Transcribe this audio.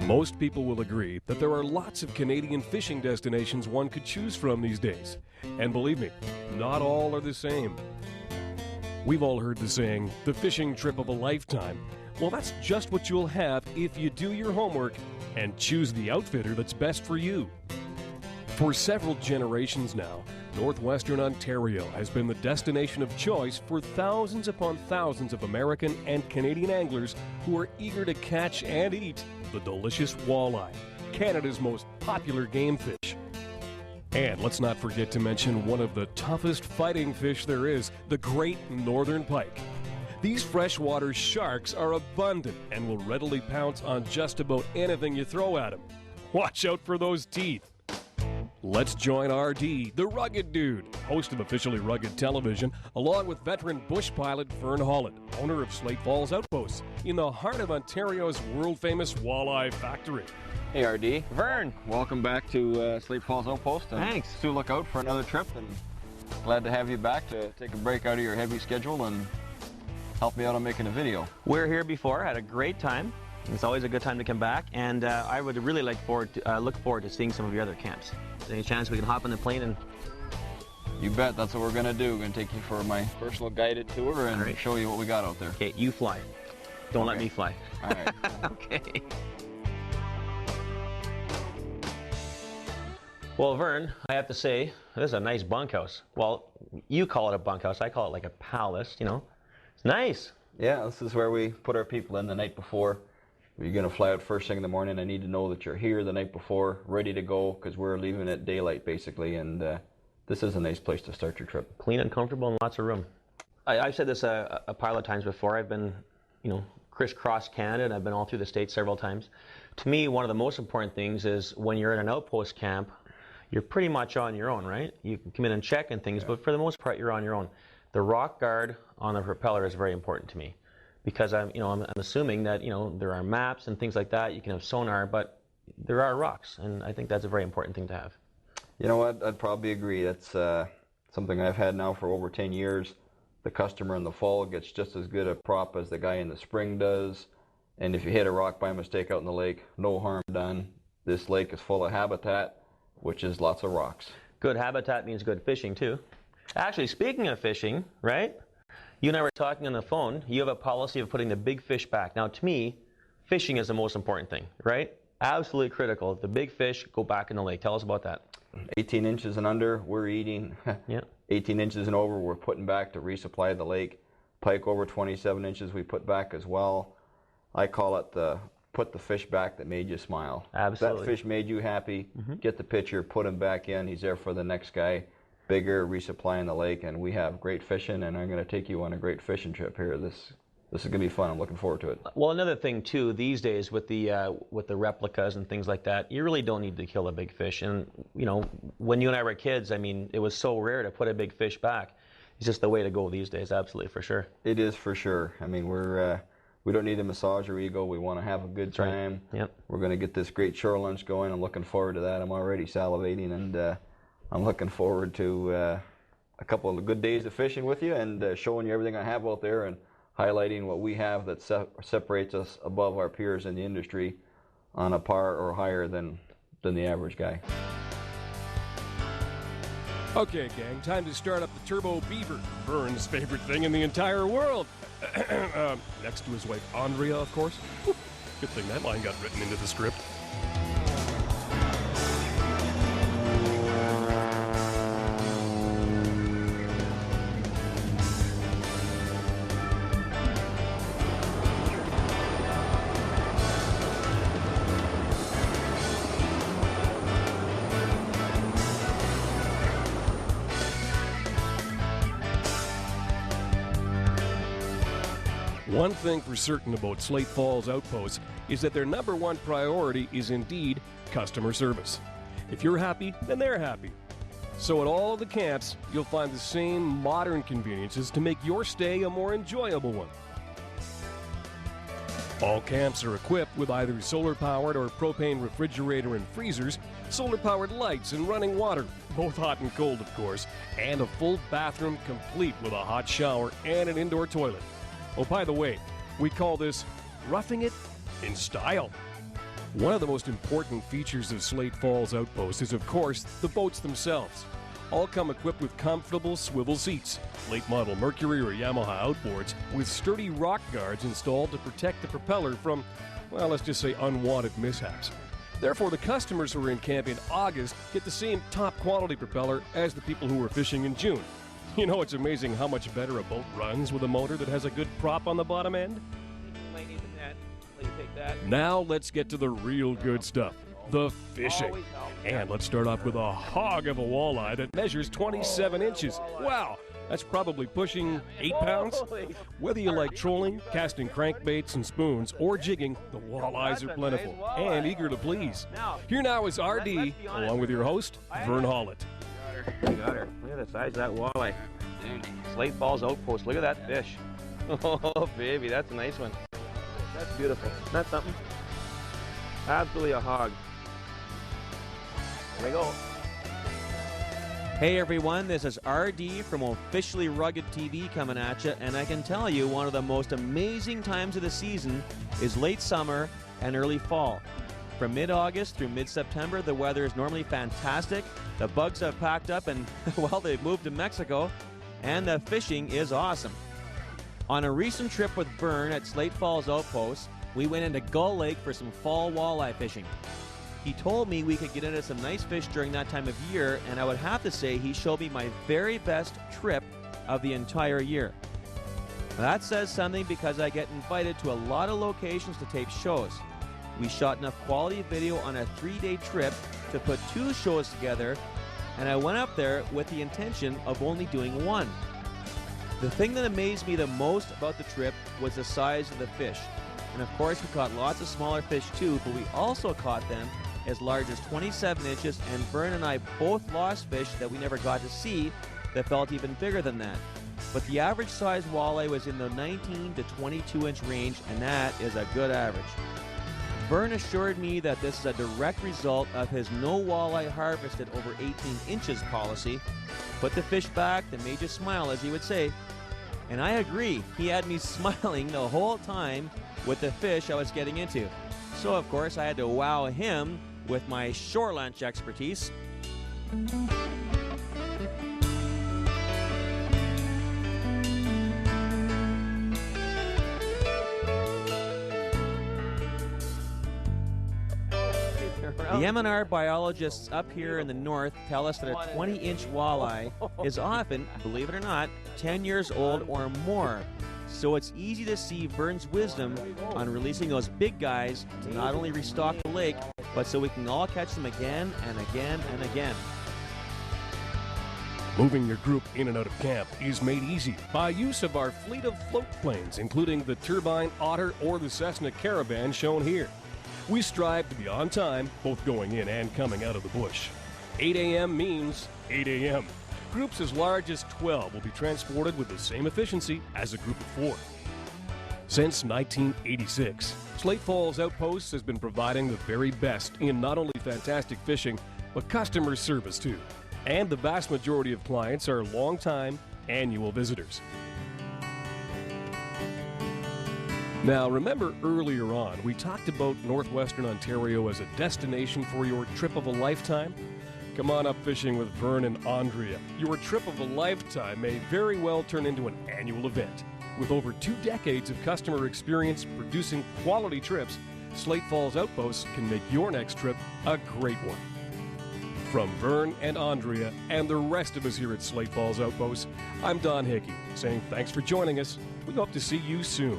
Most people will agree that there are lots of Canadian fishing destinations one could choose from these days. And believe me, not all are the same. We've all heard the saying, the fishing trip of a lifetime. Well, that's just what you'll have if you do your homework and choose the outfitter that's best for you. For several generations now, Northwestern Ontario has been the destination of choice for thousands upon thousands of American and Canadian anglers who are eager to catch and eat the delicious walleye, Canada's most popular game fish. And let's not forget to mention one of the toughest fighting fish there is, the great northern pike. These freshwater sharks are abundant and will readily pounce on just about anything you throw at them. Watch out for those teeth. Let's join RD, the rugged dude, host of Officially Rugged Television, along with veteran bush pilot Vern Holland, owner of Slate Falls Outposts, in the heart of Ontario's world-famous walleye factory. Hey RD. Vern. Welcome back to Slate Falls Outpost. Thanks. To look out for another trip, and glad to have you back to take a break out of your heavy schedule and help me out on making a video. We're here before, had a great time. It's always a good time to come back, and I would really look forward to seeing some of your other camps. Any chance we can hop on the plane and... You bet, that's what we're going to do. We're going to take you for my personal guided tour and show you what we got out there. Okay, you fly. Don't let me fly. All right. Okay. Well, Vern, I have to say, this is a nice bunkhouse. Well, you call it a bunkhouse. I call it like a palace, you know. It's nice. Yeah, this is where we put our people in the night before. You're going to fly out first thing in the morning. I need to know that you're here the night before, ready to go, because we're leaving at daylight, basically, and this is a nice place to start your trip. Clean and comfortable and lots of room. I've said this a pile of times before. I've been, crisscross Canada, and I've been all through the States several times. To me, one of the most important things is when you're in an outpost camp, you're pretty much on your own, right? You can come in and check and things, but for the most part, you're on your own. The rock guard on the propeller is very important to me, because I'm assuming that there are maps and things like that. You can have sonar, but there are rocks, and I think that's a very important thing to have. You know what? I'd probably agree. That's something I've had now for over 10 years. The customer in the fall gets just as good a prop as the guy in the spring does, and if you hit a rock by mistake out in the lake, no harm done. This lake is full of habitat, which is lots of rocks. Good habitat means good fishing too. Actually, speaking of fishing, right? You and I were talking on the phone. You have a policy of putting the big fish back. Now, to me, fishing is the most important thing, right? Absolutely critical. The big fish go back in the lake. Tell us about that. 18 inches and under, we're eating. Yeah. 18 inches and over, we're putting back to resupply the lake. Pike over 27 inches, we put back as well. I call it put the fish back that made you smile. Absolutely. If that fish made you happy, get the picture, put him back in. He's there for the next guy. Bigger, resupplying the lake, and we have great fishing, and I'm going to take you on a great fishing trip here. This is going to be fun. I'm looking forward to it. Well, another thing too, these days with the replicas and things like that, you really don't need to kill a big fish. And when you and I were kids, I mean, it was so rare to put a big fish back. It's just the way to go these days, absolutely, for sure. It is for sure. I mean, we don't need to massage our ego. We want to have a good time. Right. Yep. We're going to get this great shore lunch going. I'm looking forward to that. I'm already salivating, and I'm looking forward to a couple of good days of fishing with you and showing you everything I have out there and highlighting what we have that separates us above our peers in the industry on a par or higher than the average guy. Okay, gang, time to start up the Turbo Beaver, Vern's favorite thing in the entire world. Next to his wife, Andrea, of course. Good thing that line got written into the script. One thing for certain about Slate Falls Outposts is that their number one priority is indeed customer service. If you're happy, then they're happy. So at all of the camps, you'll find the same modern conveniences to make your stay a more enjoyable one. All camps are equipped with either solar-powered or propane refrigerator and freezers, solar-powered lights and running water, both hot and cold of course, and a full bathroom complete with a hot shower and an indoor toilet. Oh, by the way, we call this roughing it in style. One of the most important features of Slate Falls Outpost is, of course, the boats themselves. All come equipped with comfortable swivel seats, late model Mercury or Yamaha outboards with sturdy rock guards installed to protect the propeller from, well, let's just say unwanted mishaps. Therefore, the customers who are in camp in August get the same top quality propeller as the people who are fishing in June. You know, it's amazing how much better a boat runs with a motor that has a good prop on the bottom end. Now let's get to the real good stuff, the fishing. And let's start off with a hog of a walleye that measures 27 inches. Wow, that's probably pushing 8 pounds. Whether you like trolling, casting crankbaits and spoons, or jigging, the walleyes are plentiful and eager to please. Here now is RD, along with your host, Vern Hollett. You got her. Look at the size of that walleye. Slate Falls Outpost. Look at that fish. Oh, baby, that's a nice one. That's beautiful. Isn't that something? Absolutely a hog. There we go. Hey everyone, this is RD from Officially Rugged TV coming at you, and I can tell you one of the most amazing times of the season is late summer and early fall. From mid-August through mid-September, the weather is normally fantastic. The bugs have packed up and, well, they've moved to Mexico, and the fishing is awesome. On a recent trip with Vern at Slate Falls Outpost, we went into Gull Lake for some fall walleye fishing. He told me we could get into some nice fish during that time of year, and I would have to say he showed me my very best trip of the entire year. That says something because I get invited to a lot of locations to tape shows. We shot enough quality video on a 3-day trip to put 2 shows together, and I went up there with the intention of only doing one. The thing that amazed me the most about the trip was the size of the fish. And of course we caught lots of smaller fish too, but we also caught them as large as 27 inches, and Vern and I both lost fish that we never got to see that felt even bigger than that. But the average size walleye was in the 19 to 22 inch range, and that is a good average. Vern assured me that this is a direct result of his no walleye harvested over 18 inches policy. Put the fish back that made you smile, as he would say. And I agree, he had me smiling the whole time with the fish I was getting into. So of course I had to wow him with my shore lunch expertise. The M&R biologists up here in the north tell us that a 20-inch walleye is often, believe it or not, 10 years old or more. So it's easy to see Vern's wisdom on releasing those big guys to not only restock the lake, but so we can all catch them again and again and again. Moving your group in and out of camp is made easy by use of our fleet of float planes, including the Turbine, Otter, or the Cessna Caravan shown here. We strive to be on time, both going in and coming out of the bush. 8 a.m. means 8 a.m. Groups as large as 12 will be transported with the same efficiency as a group of 4. Since 1986, Slate Falls Outposts has been providing the very best in not only fantastic fishing, but customer service too. And the vast majority of clients are long-time annual visitors. Now, remember earlier on, we talked about Northwestern Ontario as a destination for your trip of a lifetime? Come on up fishing with Vern and Andrea. Your trip of a lifetime may very well turn into an annual event. With over 2 decades of customer experience producing quality trips, Slate Falls Outposts can make your next trip a great one. From Vern and Andrea and the rest of us here at Slate Falls Outposts, I'm Don Hickey, saying thanks for joining us. We hope to see you soon.